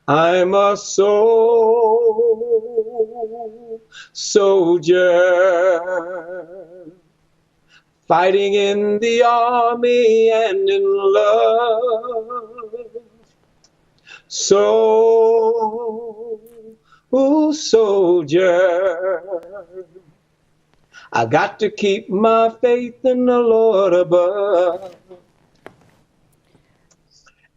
I'm a soul soldier, fighting in the army and in love. Soul soldier, I got to keep my faith in the Lord above.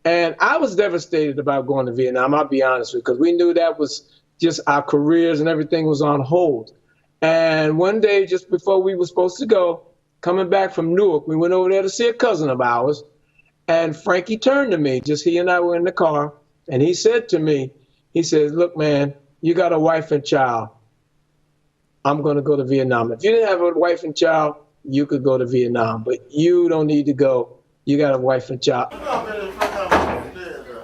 And I was devastated about going to Vietnam, I'll be honest with you, because we knew that was just our careers and everything was on hold. And one day, just before we were supposed to go, coming back from Newark, we went over there to see a cousin of ours. And Frankie turned to me, just he and I were in the car. And he said to me, he said, look, man, you got a wife and child. I'm going to go to Vietnam. If you didn't have a wife and child, you could go to Vietnam. But you don't need to go. You got a wife and child.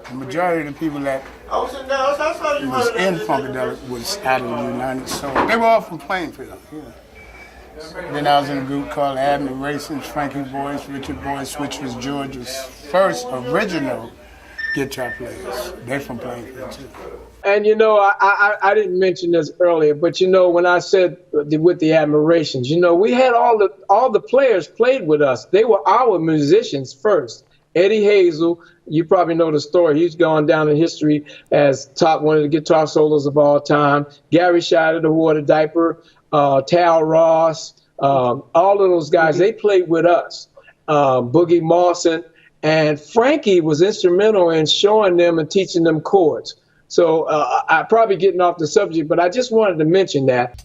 The majority of the people that was in Funkadelic was out of the United, so they were all from Plainfield. Yeah. Then I was in a group called Admiration, Frankie Boyce, Richard Boyce, which was Georgia's first original guitar players. They're from Plainfield too. And you know, I didn't mention this earlier, but you know, when I said with the Admirations, you know, we had all the players played with us. They were our musicians first. Eddie Hazel, you probably know the story. He's gone down in history as one of the guitar solos of all time. Gary Scheider, the Water Diaper, Tal Ross, all of those guys, they played with us. Boogie Mawson, and Frankie was instrumental in showing them and teaching them chords. So I'm probably getting off the subject, but I just wanted to mention that.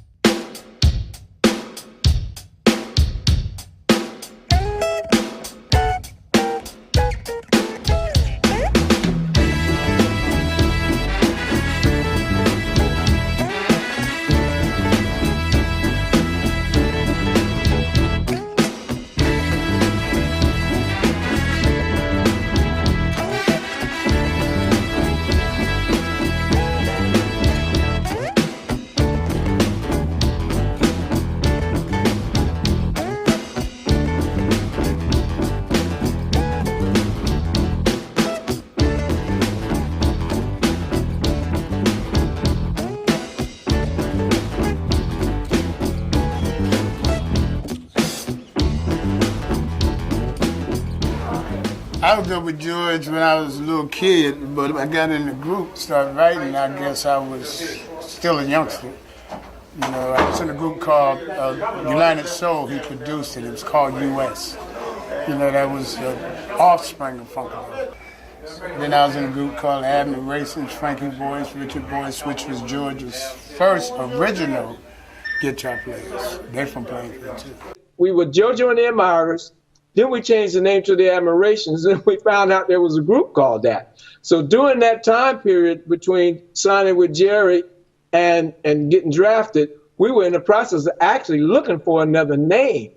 I was up with George when I was a little kid, but I got in the group, started writing. I guess I was still a youngster. You know, I was in a group called United Soul. He produced it. It was called U.S. You know, that was the offspring of Funkadelic. Then I was in a group called Admiration, Frankie Boyce, Richard Boyce, which was Georgia's first original guitar players. They're from Plainfield too. We were JoJo and the Admirers. Then we changed the name to the Admirations, and we found out there was a group called that. So during that time period between signing with Jerry and getting drafted, we were in the process of actually looking for another name.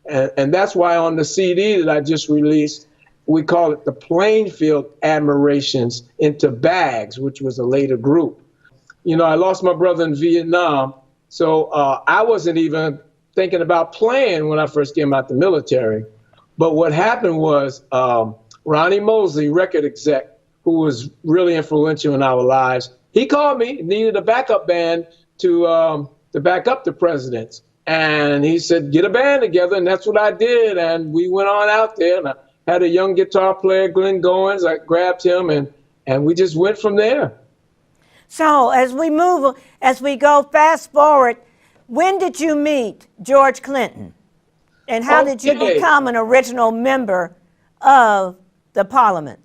And that's why on the CD that I just released, we call it the Plainfield Admirations into Bags, which was a later group. You know, I lost my brother in Vietnam, so I wasn't even thinking about playing when I first came out the military. But what happened was Ronnie Mosley, record exec, who was really influential in our lives, he called me, needed a backup band to back up the presidents. And he said, get a band together, and that's what I did. And we went on out there, and I had a young guitar player, Glenn Goins. I grabbed him, and we just went from there. So as we go fast forward, when did you meet George Clinton? And how did you become an original member of the Parliament?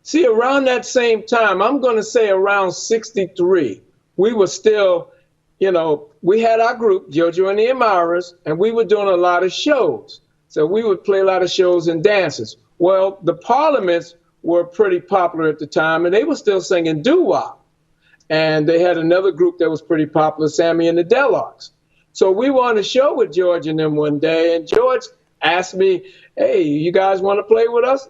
See, around that same time, I'm going to say around 63, we were still, you know, we had our group, JoJo and the Admirers, and we were doing a lot of shows. So we would play a lot of shows and dances. Well, the Parliaments were pretty popular at the time, and they were still singing doo-wop. And they had another group that was pretty popular, Sammy and the Delarks. So we were on a show with George and them one day, and George asked me, hey, you guys want to play with us?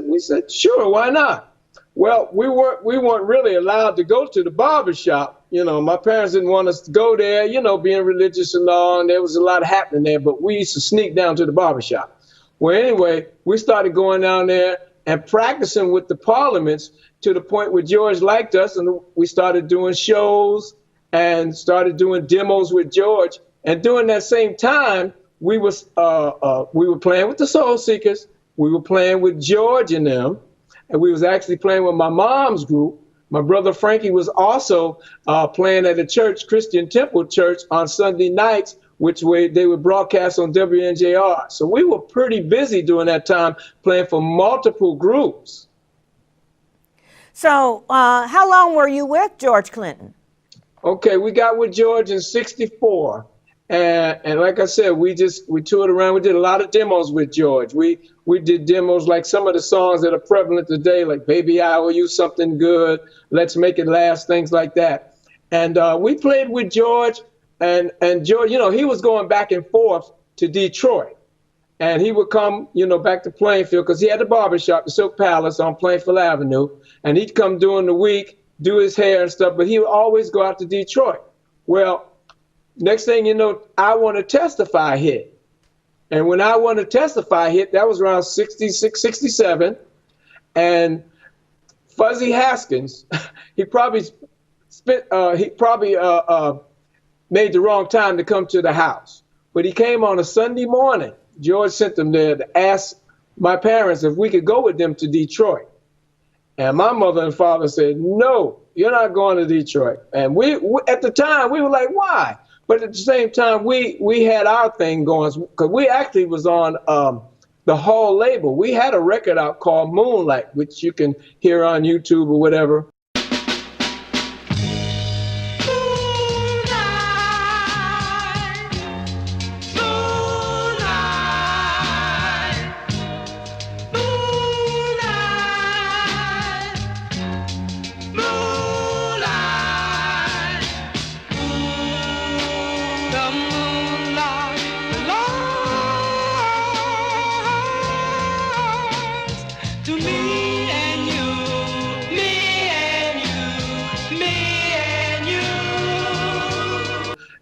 We said, sure, why not? Well, we weren't really allowed to go to the barbershop. You know, my parents didn't want us to go there, you know, being religious and all, and there was a lot happening there, but we used to sneak down to the barbershop. Well, anyway, we started going down there and practicing with the Parliaments, to the point where George liked us, and we started doing shows and started doing demos with George. And during that same time, we were playing with the Soul Seekers. We were playing with George and them, and we was actually playing with my mom's group. My brother Frankie was also playing at a church, Christian Temple Church, on Sunday nights, which they would broadcast on WNJR. So we were pretty busy during that time playing for multiple groups. So how long were you with George Clinton? Okay, we got with George in '64. And like I said, we toured around. We did a lot of demos with George. We did demos like some of the songs that are prevalent today, like Baby, I Owe You Something Good, Let's Make It Last, things like that. And we played with George, and George, you know, he was going back and forth to Detroit. And he would come, you know, back to Plainfield because he had the barbershop, the Silk Palace on Plainfield Avenue. And he'd come during the week, do his hair and stuff, but he would always go out to Detroit. Well, next thing you know, I Want to Testify hit. And when I Want to Testify hit, that was around 66, 67. And Fuzzy Haskins, he probably made the wrong time to come to the house. But he came on a Sunday morning. George sent him there to ask my parents if we could go with them to Detroit. And my mother and father said, no, you're not going to Detroit. And we at the time, we were like, why? But at the same time, we had our thing going because we actually was on the Hall label. We had a record out called Moonlight, which you can hear on YouTube or whatever.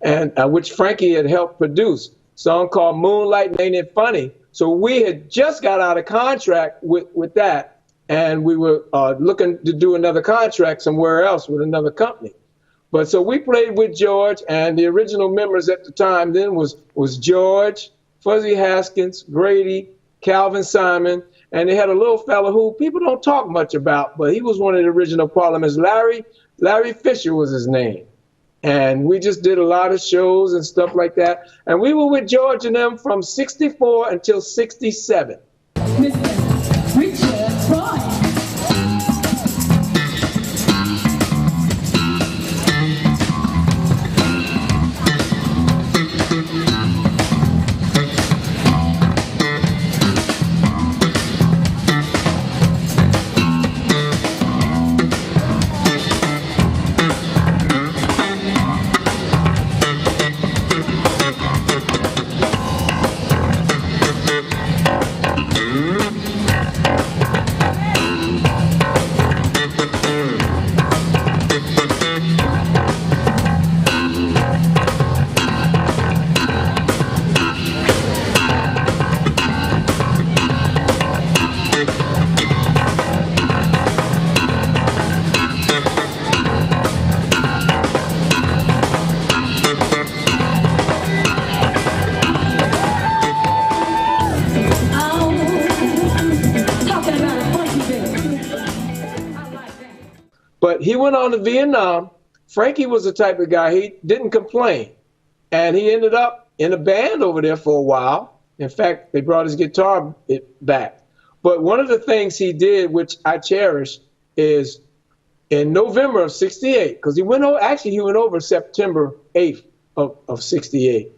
And which Frankie had helped produce, a song called Moonlight and Ain't It Funny. So we had just got out of contract with that, and we were looking to do another contract somewhere else with another company. But so we played with George, and the original members at the time then was George, Fuzzy Haskins, Grady, Calvin Simon, and they had a little fella who people don't talk much about, but he was one of the original Parliaments. Larry Fisher was his name. And we just did a lot of shows and stuff like that. And we were with George and them from 64 until 67. Mr. Richard Boyce. But he went on to Vietnam. Frankie was the type of guy, he didn't complain. And he ended up in a band over there for a while. In fact, they brought his guitar back. But one of the things he did, which I cherish, is in November of 68, because he went over September 8th of 68.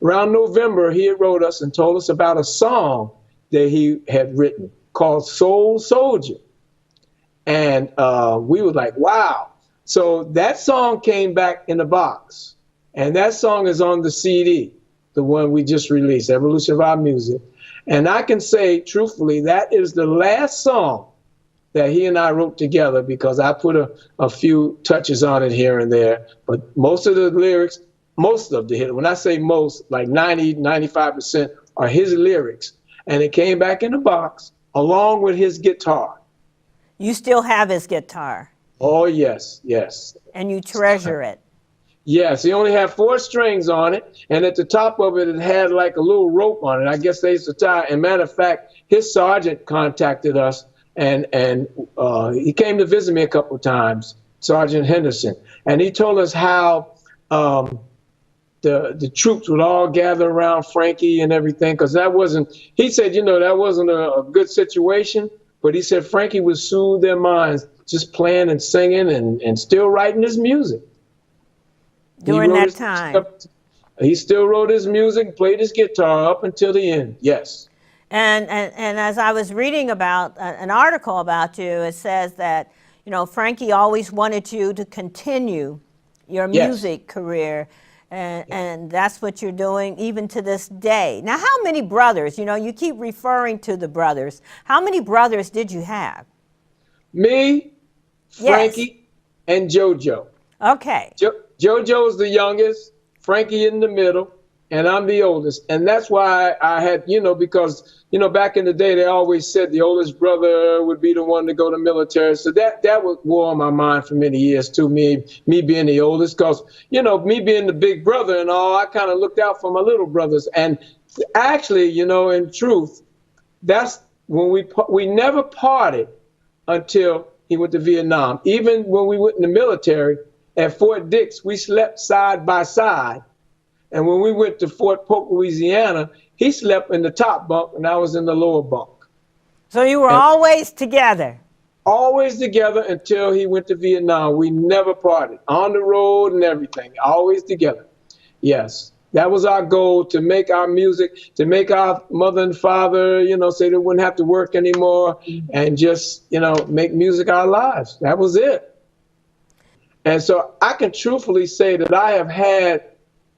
Around November, he wrote us and told us about a song that he had written called Soul Soldier. And we were like, wow. So that song came back in the box. And that song is on the CD, the one we just released, Evolution of Our Music. And I can say, truthfully, that is the last song that he and I wrote together, because I put a few touches on it here and there. But most of the lyrics, most of the hits, when I say most, like 90, 95% are his lyrics. And it came back in the box along with his guitar. You still have his guitar, Oh, yes, yes. and you treasure it. Yes, he only had 4 strings on it, and at the top of it, it had like a little rope on it. I guess they used to tie. And matter of fact, his sergeant contacted us, and he came to visit me a couple of times, Sergeant Henderson, and he told us how the troops would all gather around Frankie and everything, because that wasn't. He said, that wasn't a good situation, but he said Frankie would soothe their minds just playing and singing and still writing his music. During that time. He still wrote his music, played his guitar up until the end, yes. And as I was reading about an article about you, it says that, Frankie always wanted you to continue your music career, and that's what you're doing even to this day. Now, how many brothers, you keep referring to the brothers, how many brothers did you have? Me, Frankie, and JoJo. Okay. JoJo's the youngest, Frankie in the middle, and I'm the oldest. And that's why I had, because, back in the day, they always said the oldest brother would be the one to go to military. So that was war on my mind for many years, too, me being the oldest. Because, me being the big brother and all, I kind of looked out for my little brothers. And actually, in truth, that's when we never parted until he went to Vietnam. Even when we went in the military, at Fort Dix, we slept side by side. And when we went to Fort Polk, Louisiana, he slept in the top bunk and I was in the lower bunk. So you were always together? Always together until he went to Vietnam. We never parted, on the road and everything, always together. Yes, that was our goal, to make our music, to make our mother and father, say they wouldn't have to work anymore, and just, make music our lives. That was it. And so I can truthfully say that I have had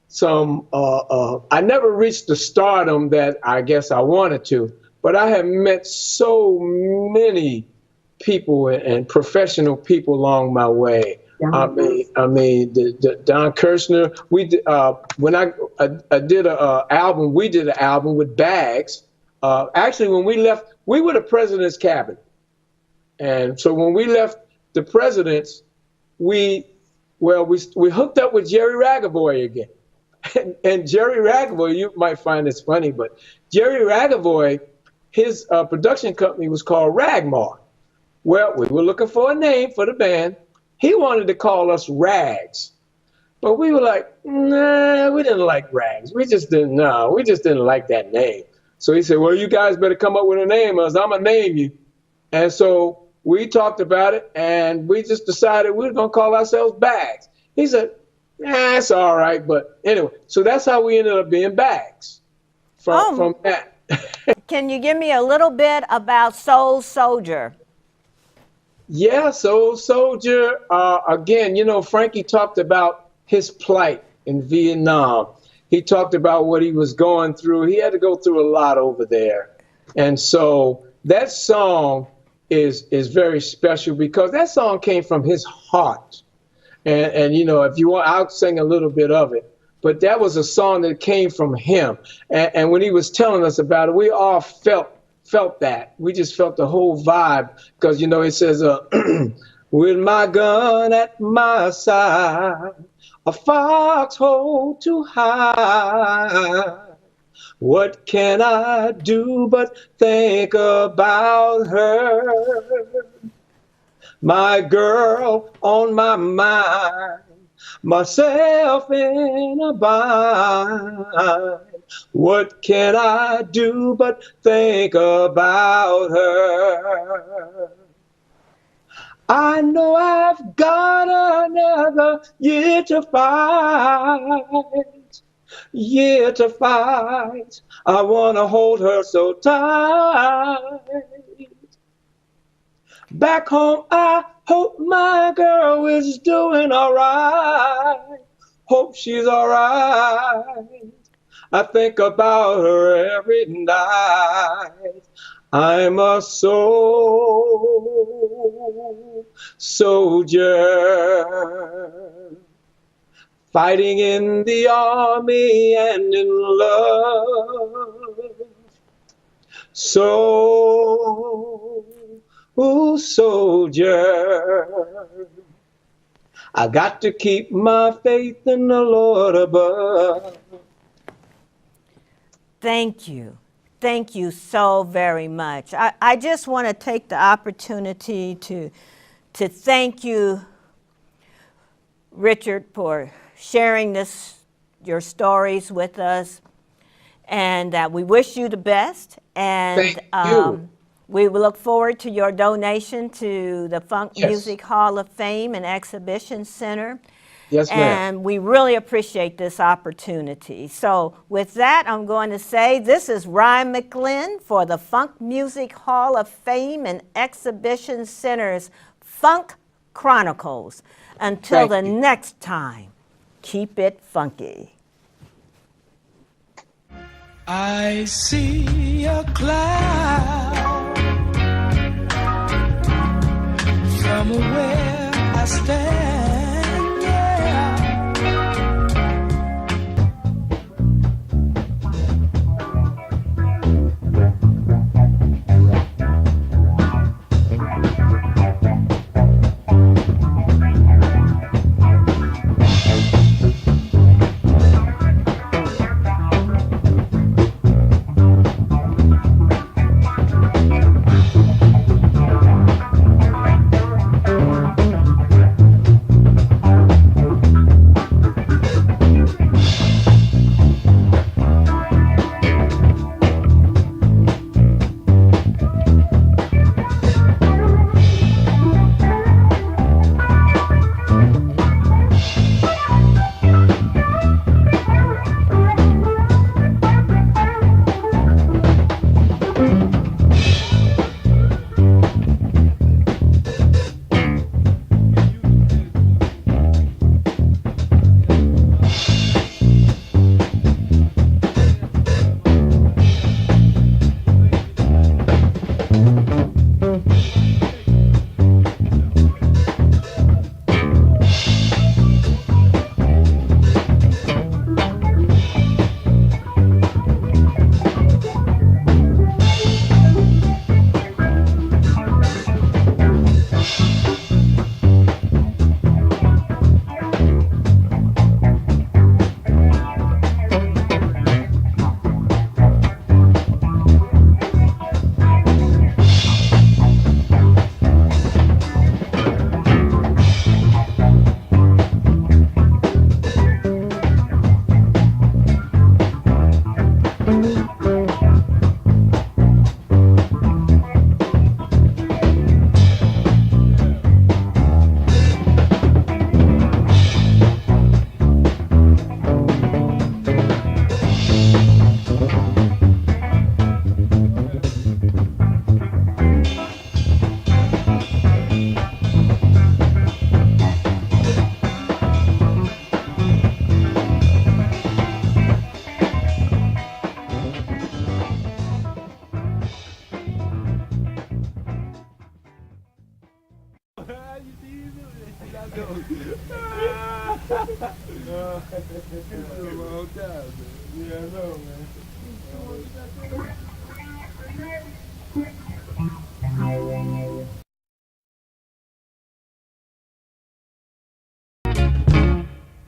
some, I never reached the stardom that I guess I wanted to, but I have met so many people and professional people along my way. I mean, Don Kirshner, when I did an album, we did an album with Bags. Actually, when we left, we were the president's cabinet. And so when we left the president's, we hooked up with Jerry Ragavoy again. And Jerry Ragavoy, you might find this funny, but Jerry Ragavoy, his production company was called Ragmar. Well, we were looking for a name for the band. He wanted to call us Rags. But we were like, nah, we didn't like Rags. We just didn't like that name. So he said, well, you guys better come up with a name, or I'm going to name you. And so we talked about it, and we just decided we were going to call ourselves Bags. He said, it's all right. But anyway, so that's how we ended up being Bags from that. Can you give me a little bit about Soul Soldier? Yeah, Soul Soldier. Again, Frankie talked about his plight in Vietnam. He talked about what he was going through. He had to go through a lot over there. And so that song is very special because that song came from his heart. And if you want, I'll sing a little bit of it. But that was a song that came from him. And when he was telling us about it, we all felt that. We just felt the whole vibe because, it says, with my gun at my side, a foxhole to hide. What can I do but think about her? My girl on my mind, myself in a bind. What can I do but think about her? I know I've got another year to fight, I want to hold her so tight. Back home, I hope my girl is doing all right. Hope she's all right. I think about her every night. I'm a soul soldier, fighting in the army and in love. So Ooh, soldier, I got to keep my faith in the Lord above. Thank you. Thank you so very much. I just want to take the opportunity to thank you, Richard, for sharing your stories with us. And we wish you the best. And Thank you. we will look forward to your donation to the Funk Yes. Music Hall of Fame and Exhibition Center. Yes, ma'am. And we really appreciate this opportunity. So with that, I'm going to say this is Ryan McGlynn for the Funk Music Hall of Fame and Exhibition Center's Funk Chronicles. Until the next time, keep it funky. I see a cloud from where I stand.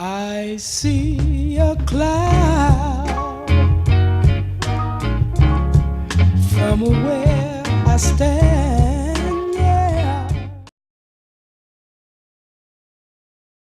I see a cloud from where I stand.